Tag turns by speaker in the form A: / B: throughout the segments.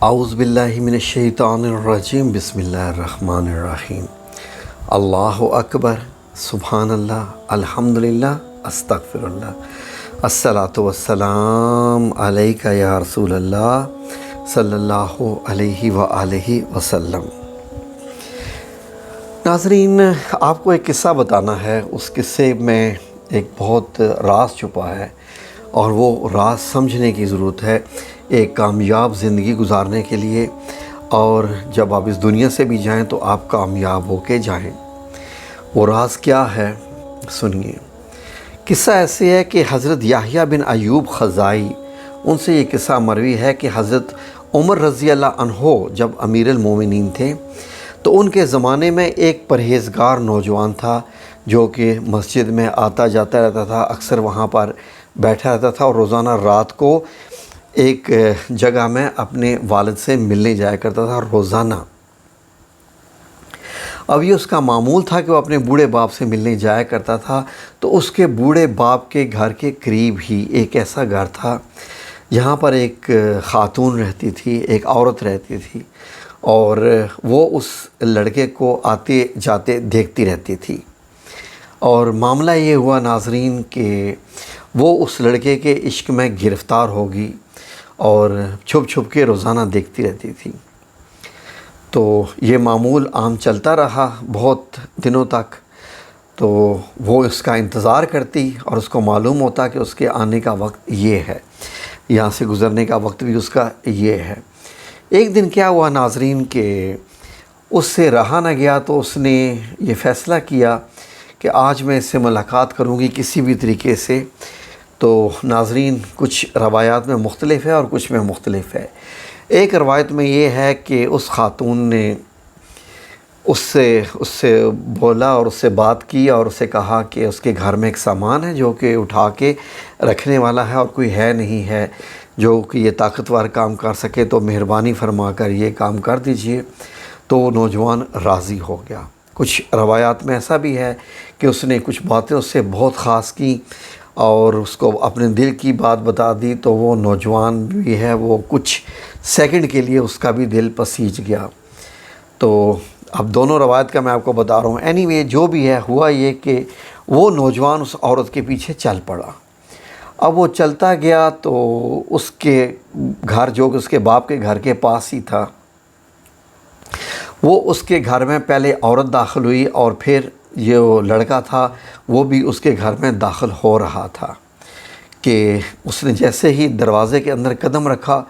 A: اعوذ باللہ من الشیطان الرجیم بسم اللہ الرحمن الرحیم۔ اللہ اکبر، سبحان اللہ، الحمدللہ، استغفر اللہ، الصلاۃ والسلام علیک یا رسول اللہ صلی اللہ علیہ وآلہ وسلم۔ ناظرین، آپ کو ایک قصہ بتانا ہے۔ اس قصے میں ایک بہت راز چھپا ہے اور وہ راز سمجھنے کی ضرورت ہے ایک کامیاب زندگی گزارنے کے لیے، اور جب آپ اس دنیا سے بھی جائیں تو آپ کامیاب ہو کے جائیں۔ وہ راز کیا ہے، سنیے۔ قصہ ایسے ہے کہ حضرت یحییٰ بن ایوب خزائی، ان سے یہ قصہ مروی ہے کہ حضرت عمر رضی اللہ عنہ جب امیر المومنین تھے تو ان کے زمانے میں ایک پرہیزگار نوجوان تھا جو کہ مسجد میں آتا جاتا رہتا تھا، اکثر وہاں پر بیٹھا رہتا تھا اور روزانہ رات کو ایک جگہ میں اپنے والد سے ملنے جایا کرتا تھا روزانہ۔ اب یہ اس کا معمول تھا کہ وہ اپنے بوڑھے باپ سے ملنے جایا کرتا تھا، تو اس کے بوڑھے باپ کے گھر کے قریب ہی ایک ایسا گھر تھا جہاں پر ایک خاتون رہتی تھی، ایک عورت رہتی تھی، اور وہ اس لڑکے کو آتے جاتے دیکھتی رہتی تھی۔ اور معاملہ یہ ہوا ناظرین کہ وہ اس لڑکے کے عشق میں گرفتار ہوگی اور چھپ چھپ کے روزانہ دیکھتی رہتی تھی۔ تو یہ معمول عام چلتا رہا بہت دنوں تک۔ تو وہ اس کا انتظار کرتی اور اس کو معلوم ہوتا کہ اس کے آنے کا وقت یہ ہے، یہاں سے گزرنے کا وقت بھی اس کا یہ ہے۔ ایک دن کیا ہوا ناظرین کہ اس سے رہا نہ گیا، تو اس نے یہ فیصلہ کیا کہ آج میں اس سے ملاقات کروں گی کسی بھی طریقے سے۔ تو ناظرین، کچھ روایات میں مختلف ہے اور کچھ میں مختلف ہے۔ ایک روایت میں یہ ہے کہ اس خاتون نے اس سے بولا اور اس سے بات کی اور اسے کہا کہ اس کے گھر میں ایک سامان ہے جو کہ اٹھا کے رکھنے والا ہے اور کوئی ہے نہیں ہے جو کہ یہ طاقتور کام کر سکے، تو مہربانی فرما کر یہ کام کر دیجئے۔ تو وہ نوجوان راضی ہو گیا۔ کچھ روایات میں ایسا بھی ہے کہ اس نے کچھ باتیں اس سے بہت خاص کی اور اس کو اپنے دل کی بات بتا دی، تو وہ نوجوان بھی ہے وہ کچھ سیکنڈ کے لیے اس کا بھی دل پسیج گیا۔ تو اب دونوں روایت کا میں آپ کو بتا رہا ہوں۔ اینی وے، جو بھی ہے، ہوا یہ کہ وہ نوجوان اس عورت کے پیچھے چل پڑا۔ اب وہ چلتا گیا تو اس کے گھر، جو کہ اس کے باپ کے گھر کے پاس ہی تھا، وہ اس کے گھر میں پہلے عورت داخل ہوئی اور پھر یہ لڑکا تھا وہ بھی اس کے گھر میں داخل ہو رہا تھا کہ اس نے جیسے ہی دروازے کے اندر قدم رکھا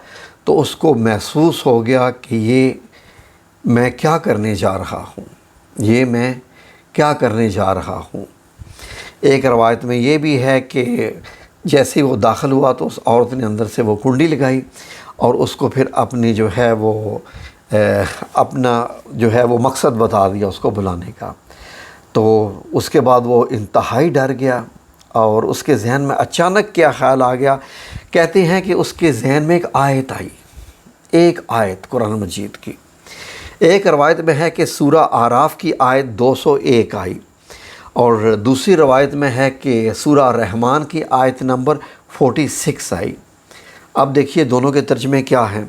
A: تو اس کو محسوس ہو گیا کہ یہ میں کیا کرنے جا رہا ہوں، یہ میں کیا کرنے جا رہا ہوں۔ ایک روایت میں یہ بھی ہے کہ جیسے ہی وہ داخل ہوا تو اس عورت نے اندر سے وہ کنڈی لگائی اور اس کو پھر اپنی جو ہے وہ اپنا جو ہے وہ مقصد بتا دیا اس کو بلانے کا۔ تو اس کے بعد وہ انتہائی ڈر گیا اور اس کے ذہن میں اچانک کیا خیال آ گیا، کہتے ہیں کہ اس کے ذہن میں ایک آیت آئی، ایک آیت قرآن مجید کی۔ ایک روایت میں ہے کہ سورہ اعراف کی آیت 201 آئی، اور دوسری روایت میں ہے کہ سورہ رحمان کی آیت نمبر 46 آئی۔ اب دیکھیے دونوں کے ترجمے کیا ہیں۔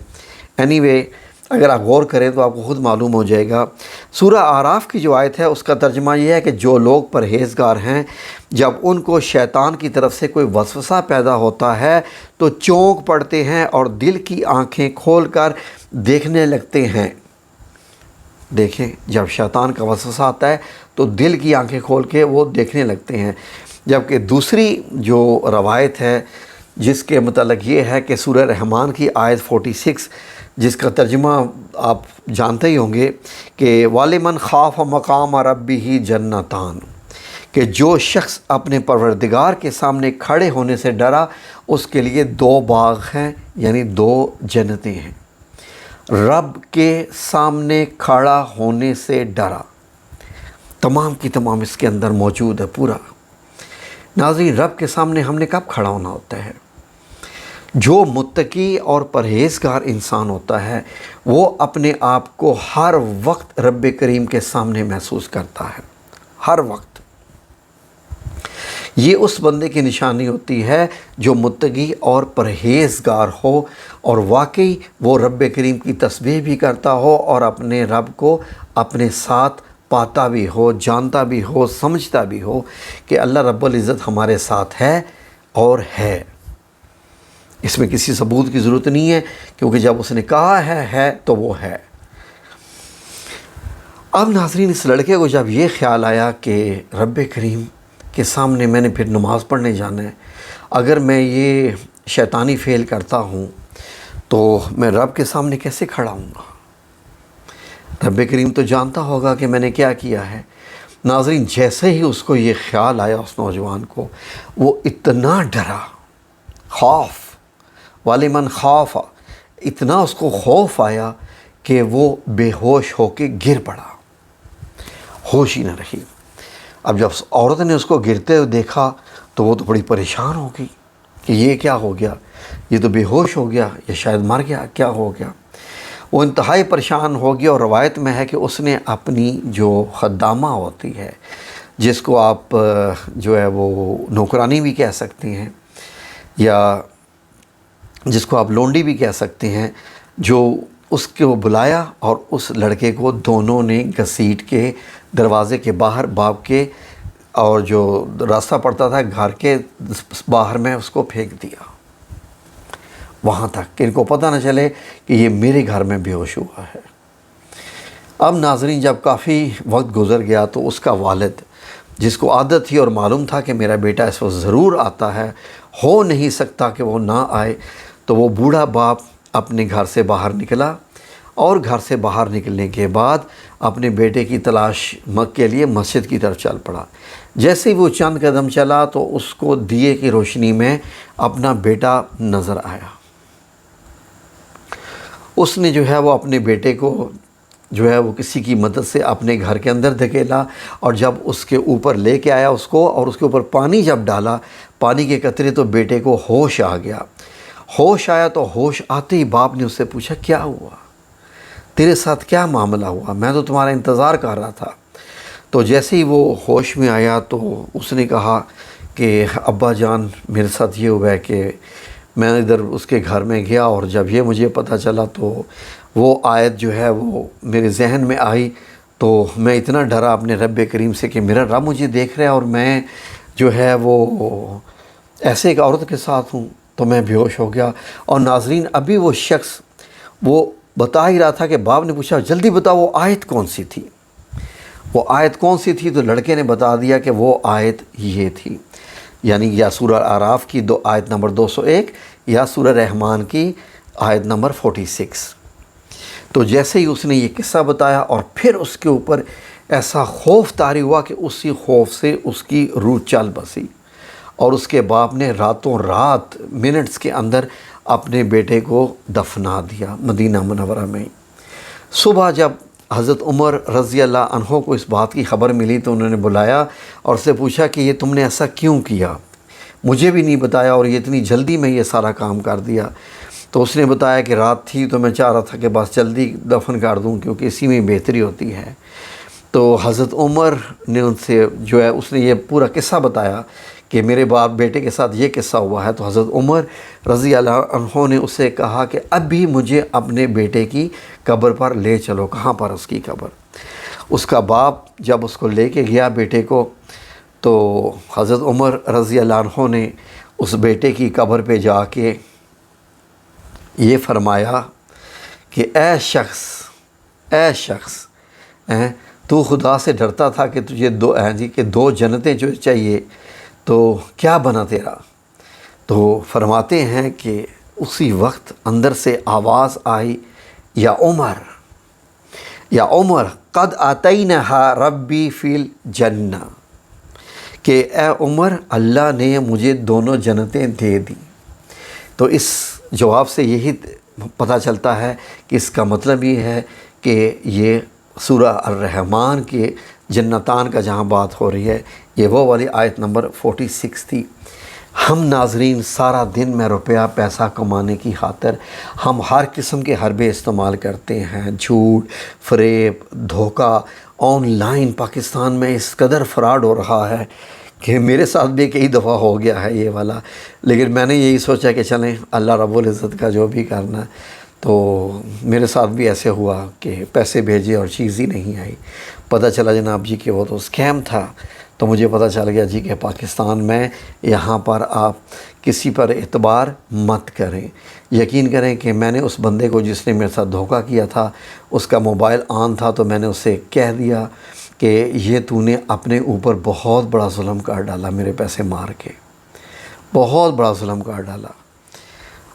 A: اینی وے، اگر آپ غور کریں تو آپ کو خود معلوم ہو جائے گا۔ سورہ اعراف کی جو آیت ہے اس کا ترجمہ یہ ہے کہ جو لوگ پرہیزگار ہیں، جب ان کو شیطان کی طرف سے کوئی وسوسہ پیدا ہوتا ہے تو چونک پڑتے ہیں اور دل کی آنکھیں کھول کر دیکھنے لگتے ہیں۔ دیکھیں، جب شیطان کا وسوسہ آتا ہے تو دل کی آنکھیں کھول کے وہ دیکھنے لگتے ہیں۔ جبکہ دوسری جو روایت ہے جس کے متعلق یہ ہے کہ سورہ رحمان کی آیت 46، جس کا ترجمہ آپ جانتے ہی ہوں گے کہ وَلِمَنْ خَافَ مَقَامَ رَبِّهِ جَنَّتَانِ، کہ جو شخص اپنے پروردگار کے سامنے کھڑے ہونے سے ڈرا اس کے لیے 2 باغ ہیں، یعنی 2 جنتیں ہیں۔ رب کے سامنے کھڑا ہونے سے ڈرا، تمام کی تمام اس کے اندر موجود ہے پورا۔ ناظرین، رب کے سامنے ہم نے کب کھڑا ہونا ہوتا ہے؟ جو متقی اور پرہیزگار انسان ہوتا ہے وہ اپنے آپ کو ہر وقت رب کریم کے سامنے محسوس کرتا ہے، ہر وقت۔ یہ اس بندے کی نشانی ہوتی ہے جو متقی اور پرہیزگار ہو اور واقعی وہ رب کریم کی تسبیح بھی کرتا ہو اور اپنے رب کو اپنے ساتھ پاتا بھی ہو، جانتا بھی ہو، سمجھتا بھی ہو کہ اللہ رب العزت ہمارے ساتھ ہے اور ہے۔ اس میں کسی ثبوت کی ضرورت نہیں ہے، کیونکہ جب اس نے کہا ہے تو وہ ہے۔ اب ناظرین، اس لڑکے کو جب یہ خیال آیا کہ رب کریم کے سامنے میں نے پھر نماز پڑھنے جانا ہے، اگر میں یہ شیطانی فعل کرتا ہوں تو میں رب کے سامنے کیسے کھڑا ہوں گا؟ رب کریم تو جانتا ہوگا کہ میں نے کیا کیا ہے۔ ناظرین، جیسے ہی اس کو یہ خیال آیا، اس نوجوان کو، وہ اتنا ڈرا، خوف وَلِمَنْ خَافَ، اتنا اس کو خوف آیا کہ وہ بے ہوش ہو کے گر پڑا، ہوش ہی نہ رہی۔ اب جب عورت نے اس کو گرتے ہوئے دیکھا تو وہ تو بڑی پریشان ہو گئی کہ یہ کیا ہو گیا، یہ تو بے ہوش ہو گیا، یہ شاید مر گیا، کیا ہو گیا۔ وہ انتہائی پریشان ہو گیا، اور روایت میں ہے کہ اس نے اپنی جو خدامہ ہوتی ہے، جس کو آپ جو ہے وہ نوکرانی بھی کہہ سکتے ہیں یا جس کو آپ لونڈی بھی کہہ سکتے ہیں، جو اس کو بلایا اور اس لڑکے کو دونوں نے گھسیٹ کے دروازے کے باہر باب کے اور جو راستہ پڑتا تھا گھر کے باہر میں اس کو پھینک دیا، وہاں تک کہ ان کو پتہ نہ چلے کہ یہ میرے گھر میں بے ہوش ہوا ہے۔ اب ناظرین، جب کافی وقت گزر گیا تو اس کا والد، جس کو عادت تھی اور معلوم تھا کہ میرا بیٹا اس وقت ضرور آتا ہے، ہو نہیں سکتا کہ وہ نہ آئے، تو وہ بوڑھا باپ اپنے گھر سے باہر نکلا، اور گھر سے باہر نکلنے کے بعد اپنے بیٹے کی تلاش کے لیے مسجد کی طرف چل پڑا۔ جیسے ہی وہ چند قدم چلا تو اس کو دیے کی روشنی میں اپنا بیٹا نظر آیا۔ اس نے جو ہے وہ اپنے بیٹے کو جو ہے وہ کسی کی مدد سے اپنے گھر کے اندر دھکیلا، اور جب اس کے اوپر لے کے آیا اس کو اور اس کے اوپر پانی جب ڈالا، پانی کے قطرے، تو بیٹے کو ہوش آ گیا۔ ہوش آیا تو ہوش آتے ہی باپ نے اس سے پوچھا، کیا ہوا؟ تیرے ساتھ کیا معاملہ ہوا؟ میں تو تمہارا انتظار کر رہا تھا۔ تو جیسے ہی وہ ہوش میں آیا تو اس نے کہا کہ ابا جان، میرے ساتھ یہ ہوا ہے کہ میں ادھر اس کے گھر میں گیا، اور جب یہ مجھے پتہ چلا تو وہ آیت جو ہے وہ میرے ذہن میں آئی، تو میں اتنا ڈرا اپنے رب کریم سے کہ میرا رب مجھے دیکھ رہا ہے اور میں جو ہے وہ ایسے ایک عورت کے ساتھ ہوں، تو میں بے ہوش ہو گیا۔ اور ناظرین، ابھی وہ شخص وہ بتا ہی رہا تھا کہ باپ نے پوچھا، جلدی بتاؤ وہ آیت کون سی تھی؟ وہ آیت کون سی تھی؟ تو لڑکے نے بتا دیا کہ وہ آیت یہ تھی، یعنی یا سورہ اعراف کی آیت نمبر 201 یا سورہ رحمان کی آیت نمبر 46۔ تو جیسے ہی اس نے یہ قصہ بتایا، اور پھر اس کے اوپر ایسا خوف طاری ہوا کہ اسی خوف سے اس کی روح چل بسی، اور اس کے باپ نے راتوں رات منٹس کے اندر اپنے بیٹے کو دفنا دیا مدینہ منورہ میں۔ صبح جب حضرت عمر رضی اللہ عنہ کو اس بات کی خبر ملی تو انہوں نے بلایا اور اس سے پوچھا کہ یہ تم نے ایسا کیوں کیا؟ مجھے بھی نہیں بتایا، اور یہ اتنی جلدی میں یہ سارا کام کر دیا۔ تو اس نے بتایا کہ رات تھی تو میں چاہ رہا تھا کہ بس جلدی دفن کر دوں، کیونکہ اسی میں بہتری ہوتی ہے۔ تو حضرت عمر نے ان سے جو ہے اس نے یہ پورا قصہ بتایا کہ میرے باپ بیٹے کے ساتھ یہ قصہ ہوا ہے۔ تو حضرت عمر رضی اللہ عنہ نے اسے کہا کہ اب بھی مجھے اپنے بیٹے کی قبر پر لے چلو۔ کہاں پر اس کی قبر؟ اس کا باپ جب اس کو لے کے گیا بیٹے کو، تو حضرت عمر رضی اللہ عنہ نے اس بیٹے کی قبر پہ جا کے یہ فرمایا کہ اے شخص تو خدا سے ڈرتا تھا کہ تجھے دو جنتیں جو چاہیے، تو کیا بنا تیرا؟ تو فرماتے ہیں کہ اسی وقت اندر سے آواز آئی، یا عمر قد آتینہا ربی فی الجنہ، کہ اے عمر، اللہ نے مجھے دونوں جنتیں دے دی۔ تو اس جواب سے یہی پتہ چلتا ہے کہ اس کا مطلب یہ ہے کہ یہ سورہ الرحمن کے جنتان کا جہاں بات ہو رہی ہے، یہ وہ والی آیت نمبر 46 تھی۔ ہم ناظرین سارا دن میں روپیہ پیسہ کمانے کی خاطر ہم ہر قسم کے حربے استعمال کرتے ہیں، جھوٹ، فریب، دھوکہ۔ آن لائن پاکستان میں اس قدر فراڈ ہو رہا ہے کہ میرے ساتھ بھی کئی دفعہ ہو گیا ہے یہ والا، لیکن میں نے یہی سوچا کہ چلیں اللہ رب العزت کا جو بھی کرنا ہے۔ تو میرے ساتھ بھی ایسے ہوا کہ پیسے بھیجے اور چیز ہی نہیں آئی، پتہ چلا جناب جی کہ وہ تو اسکیم تھا۔ تو مجھے پتہ چل گیا جی کہ پاکستان میں یہاں پر آپ کسی پر اعتبار مت کریں۔ یقین کریں کہ میں نے اس بندے کو جس نے میرے ساتھ دھوکہ کیا تھا، اس کا موبائل آن تھا، تو میں نے اسے کہہ دیا کہ یہ تو نے اپنے اوپر بہت بڑا ظلم کر ڈالا، میرے پیسے مار کے بہت بڑا ظلم کر ڈالا۔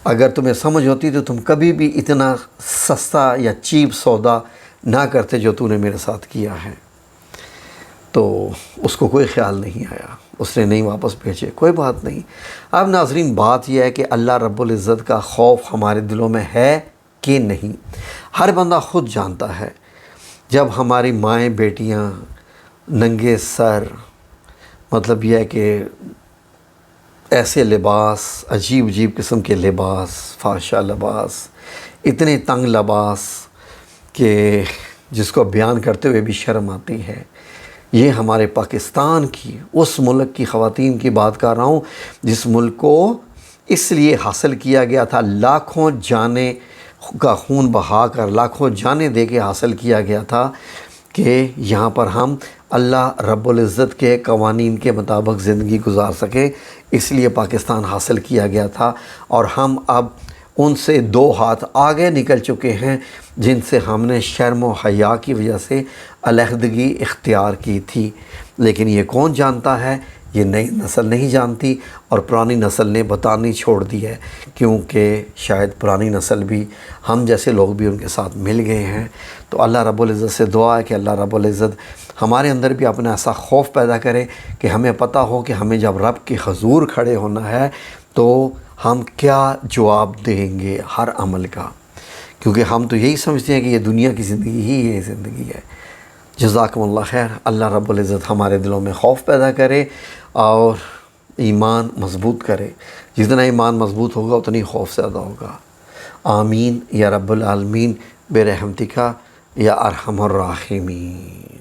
A: اگر تمہیں سمجھ ہوتی تو تم کبھی بھی اتنا سستا یا چیپ سودا نہ کرتے جو تو نے میرے ساتھ کیا ہے۔ تو اس کو کوئی خیال نہیں آیا، اس نے نہیں واپس بھیجے، کوئی بات نہیں۔ اب ناظرین بات یہ ہے کہ اللہ رب العزت کا خوف ہمارے دلوں میں ہے کہ نہیں، ہر بندہ خود جانتا ہے۔ جب ہماری مائیں بیٹیاں ننگے سر، مطلب یہ ہے کہ ایسے لباس، عجیب عجیب قسم کے لباس، فحشہ لباس، اتنے تنگ لباس کہ جس کو بیان کرتے ہوئے بھی شرم آتی ہے، یہ ہمارے پاکستان کی، اس ملک کی خواتین کی بات کر رہا ہوں جس ملک کو اس لیے حاصل کیا گیا تھا، لاکھوں جانیں کا خون بہا کر، لاکھوں جانیں دے کے حاصل کیا گیا تھا کہ یہاں پر ہم اللہ رب العزت کے قوانین کے مطابق زندگی گزار سکیں، اس لیے پاکستان حاصل کیا گیا تھا۔ اور ہم اب ان سے 2 ہاتھ آگے نکل چکے ہیں جن سے ہم نے شرم و حیا کی وجہ سے علیحدگی اختیار کی تھی۔ لیکن یہ کون جانتا ہے؟ یہ نئی نسل نہیں جانتی، اور پرانی نسل نے بتانی چھوڑ دی ہے، کیونکہ شاید پرانی نسل بھی، ہم جیسے لوگ بھی ان کے ساتھ مل گئے ہیں۔ تو اللہ رب العزت سے دعا ہے کہ اللہ رب العزت ہمارے اندر بھی اپنا ایسا خوف پیدا کرے کہ ہمیں پتہ ہو کہ ہمیں جب رب کے حضور کھڑے ہونا ہے تو ہم کیا جواب دیں گے ہر عمل کا، کیونکہ ہم تو یہی سمجھتے ہیں کہ یہ دنیا کی زندگی ہی یہ زندگی ہے۔ جزاکم اللہ خیر۔ اللہ رب العزت ہمارے دلوں میں خوف پیدا کرے اور ایمان مضبوط کرے۔ جتنا ایمان مضبوط ہوگا اتنی خوف زیادہ ہوگا۔ آمین یا رب العالمین برحمتک یا ارحم الراحمین۔